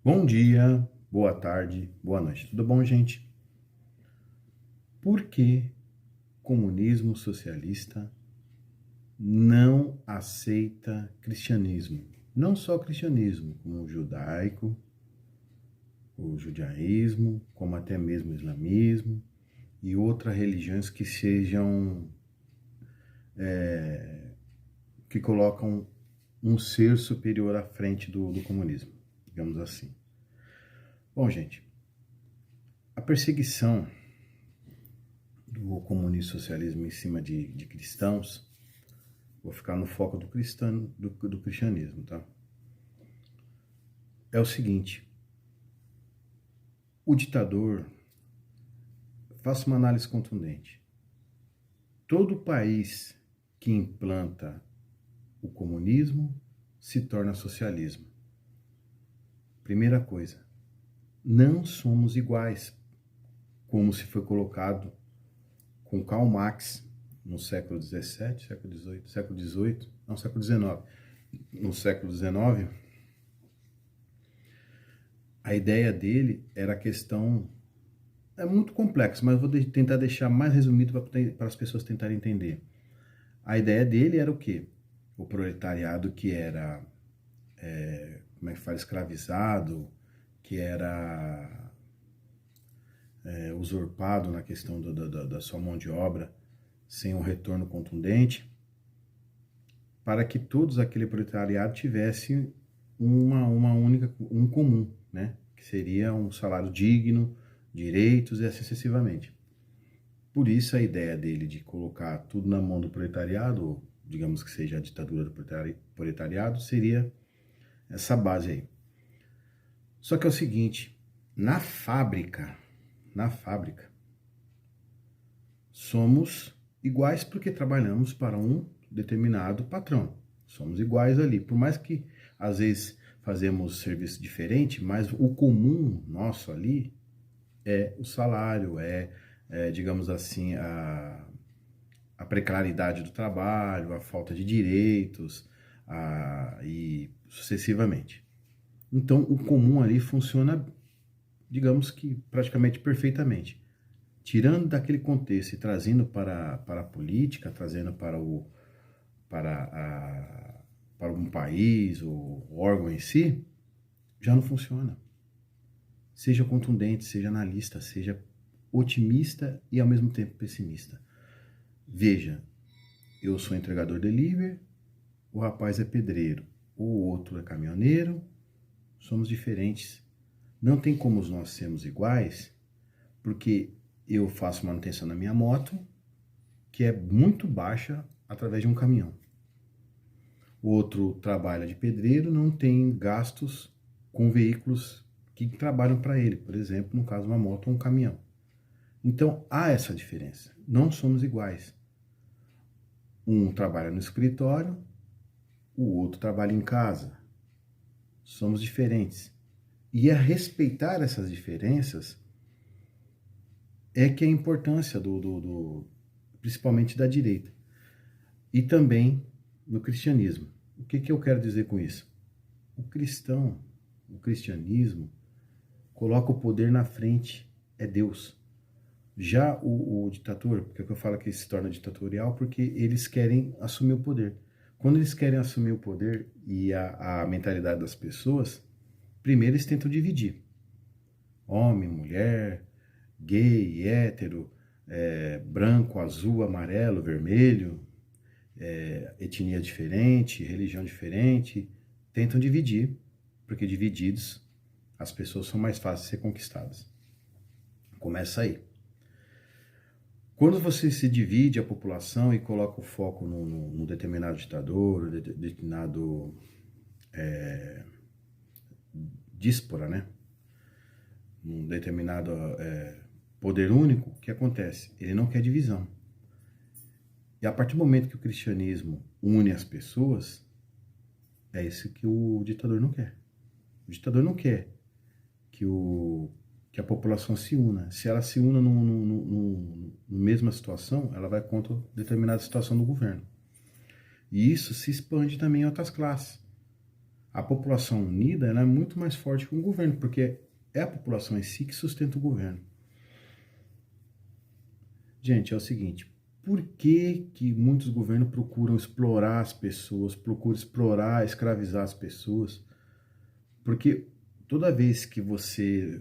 Bom dia, boa tarde, boa noite. Tudo bom, gente? Por que comunismo socialista não aceita cristianismo? Não só cristianismo, como o judaico, o judaísmo, como até mesmo o islamismo e outras religiões que sejam, que colocam um ser superior à frente do comunismo, digamos assim. Bom, gente, a perseguição do comunismo e socialismo em cima de cristãos, vou ficar no foco do cristianismo, tá? É o seguinte, o ditador, faça uma análise contundente. Todo país que implanta o comunismo se torna socialismo. Primeira coisa, não somos iguais, como se foi colocado com Karl Marx no século XVII, século XVIII, não, século XIX. No século XIX, a ideia dele era a questão, é muito complexo, mas eu vou tentar deixar mais resumido para as pessoas tentarem entender. A ideia dele era o quê? O proletariado que era, como é que fala, escravizado, que era usurpado na questão da sua mão de obra, sem um retorno contundente, para que todos aquele proletariado tivessem um comum, né? Que seria um salário digno, direitos e assim sucessivamente. Por isso a ideia dele de colocar tudo na mão do proletariado, ou digamos que seja a ditadura do proletariado, seria essa base aí. Só que é o seguinte, na fábrica, somos iguais porque trabalhamos para um determinado patrão. Somos iguais ali, por mais que às vezes fazemos serviço diferente, mas o comum nosso ali é o salário, digamos assim, a precariedade do trabalho, a falta de direitos e sucessivamente. Então, o comum ali funciona, digamos que praticamente perfeitamente. Tirando daquele contexto e trazendo para a política, trazendo para um país, o órgão em si, já não funciona. Seja contundente, seja analista, seja otimista e ao mesmo tempo pessimista. Veja, eu sou entregador delivery, o rapaz é pedreiro, o outro é caminhoneiro, somos diferentes. Não tem como nós sermos iguais, porque eu faço manutenção na minha moto, que é muito baixa através de um caminhão. O outro trabalha de pedreiro, não tem gastos com veículos que trabalham para ele, por exemplo, no caso uma moto ou um caminhão. Então há essa diferença, não somos iguais. Um trabalha no escritório, o outro trabalha em casa. Somos diferentes. E a respeitar essas diferenças é que é a importância principalmente da direita. E também no cristianismo. O que eu quero dizer com isso? O cristianismo, coloca o poder na frente, é Deus. Já o ditador, porque eu falo que se torna ditatorial, porque eles querem assumir o poder. Quando eles querem assumir o poder e a mentalidade das pessoas, primeiro eles tentam dividir. Homem, mulher, gay, hétero, branco, azul, amarelo, vermelho, etnia diferente, religião diferente, tentam dividir, porque divididos as pessoas são mais fáceis de ser conquistadas. Começa aí. Quando você se divide a população e coloca o foco num determinado ditador, determinado díspora, né? Num determinado poder único, o que acontece? Ele não quer divisão. E a partir do momento que o cristianismo une as pessoas, é isso que o ditador não quer. O ditador não quer que a população se una. Se ela se una na mesma situação, ela vai contra determinada situação do governo. E isso se expande também em outras classes. A população unida, ela é muito mais forte que um governo, porque é a população em si que sustenta o governo. Gente, é o seguinte, por que que muitos governos procuram explorar as pessoas, procuram explorar, escravizar as pessoas? Porque toda vez que você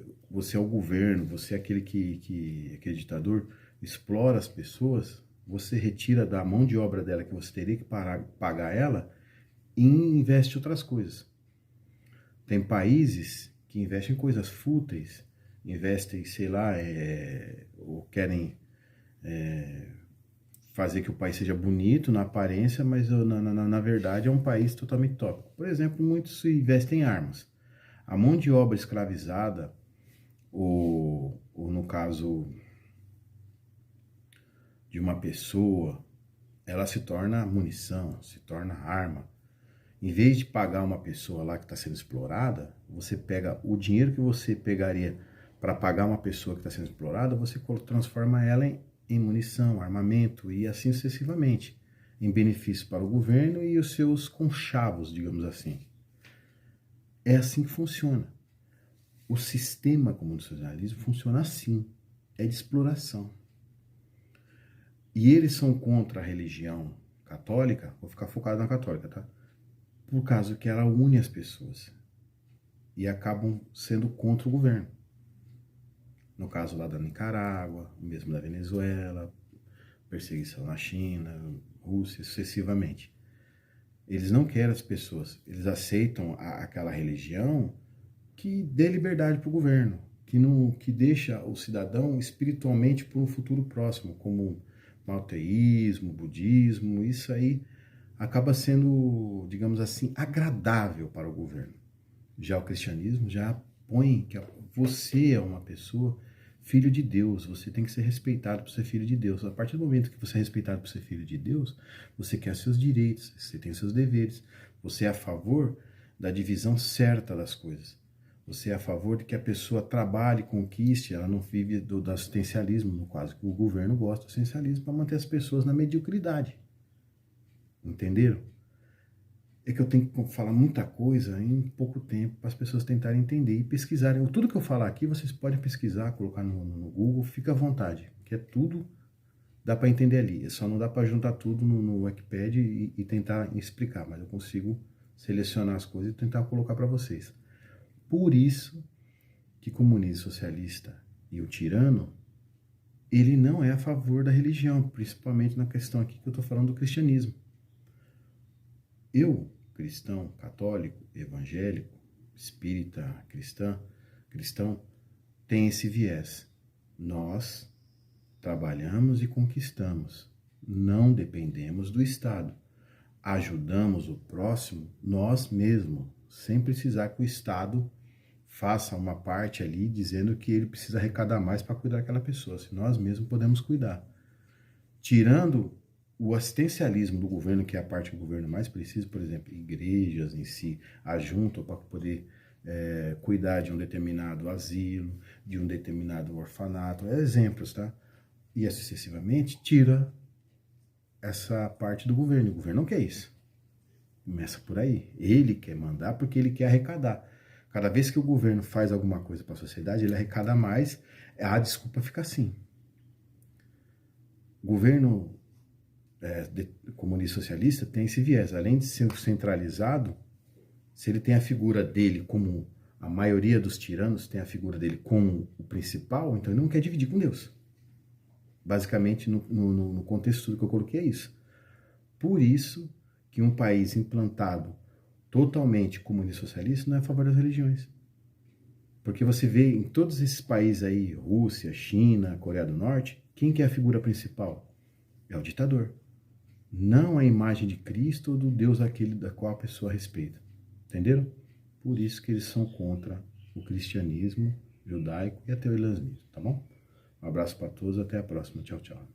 é o governo, você é aquele que é ditador, explora as pessoas, você retira da mão de obra dela que você teria que pagar ela e investe em outras coisas. Tem países que investem em coisas fúteis, investem, sei lá, ou querem fazer que o país seja bonito na aparência, mas na verdade é um país totalmente tópico. Por exemplo, muitos investem em armas. A mão de obra escravizada, ou no caso de uma pessoa, ela se torna munição, se torna arma. Em vez de pagar uma pessoa lá que está sendo explorada, você pega o dinheiro que você pegaria para pagar uma pessoa que está sendo explorada, você transforma ela em munição, armamento e assim sucessivamente, em benefício para o governo e os seus conchavos, digamos assim. É assim que funciona. O sistema comum do socialismo funciona assim, é de exploração. E eles são contra a religião católica, vou ficar focado na católica, tá? Por causa que ela une as pessoas e acabam sendo contra o governo. No caso lá da Nicarágua, mesmo da Venezuela, perseguição na China, Rússia, sucessivamente. Eles não querem as pessoas, eles aceitam aquela religião que dê liberdade para o governo, que deixa o cidadão espiritualmente para um futuro próximo, como monoteísmo, budismo, isso aí acaba sendo, digamos assim, agradável para o governo. Já o cristianismo já põe que você é uma pessoa filho de Deus, você tem que ser respeitado por ser filho de Deus. A partir do momento que você é respeitado por ser filho de Deus, você quer seus direitos, você tem seus deveres, você é a favor da divisão certa das coisas. Você é a favor de que a pessoa trabalhe, conquiste, ela não vive do assistencialismo, no caso que o governo gosta do assistencialismo, para manter as pessoas na mediocridade. Entenderam? É que eu tenho que falar muita coisa em pouco tempo para as pessoas tentarem entender e pesquisarem. Tudo que eu falar aqui, vocês podem pesquisar, colocar no Google, fica à vontade, que é tudo, dá para entender ali. Só não dá para juntar tudo no Wikipedia e tentar explicar, mas eu consigo selecionar as coisas e tentar colocar para vocês. Por isso que comunista, socialista e o tirano, ele não é a favor da religião, principalmente na questão aqui que eu estou falando do cristianismo. Eu, cristão, católico, evangélico, espírita, cristão, tem esse viés. Nós trabalhamos e conquistamos, não dependemos do Estado. Ajudamos o próximo nós mesmos, sem precisar que o Estado faça uma parte ali dizendo que ele precisa arrecadar mais para cuidar daquela pessoa, se nós mesmos podemos cuidar. Tirando o assistencialismo do governo, que é a parte que o governo mais precisa, por exemplo, igrejas em si ajuntam para poder cuidar de um determinado asilo, de um determinado orfanato, exemplos, tá? E assim sucessivamente, tira essa parte do governo. O governo não quer isso. Começa por aí. Ele quer mandar porque ele quer arrecadar. Cada vez que o governo faz alguma coisa para a sociedade, ele arrecada mais, a desculpa fica assim. O governo comunista socialista tem esse viés. Além de ser centralizado, se ele tem a figura dele como a maioria dos tiranos tem a figura dele como o principal, então ele não quer dividir com Deus. Basicamente, no contexto que eu coloquei é isso. Por isso que um país implantado totalmente comunista socialista não é a favor das religiões. Porque você vê em todos esses países aí, Rússia, China, Coreia do Norte, quem que é a figura principal? É o ditador. Não a imagem de Cristo ou do Deus aquele da qual a pessoa respeita. Entenderam? Por isso que eles são contra o cristianismo judaico e até o islamismo, tá bom? Um abraço para todos, até a próxima. Tchau, tchau.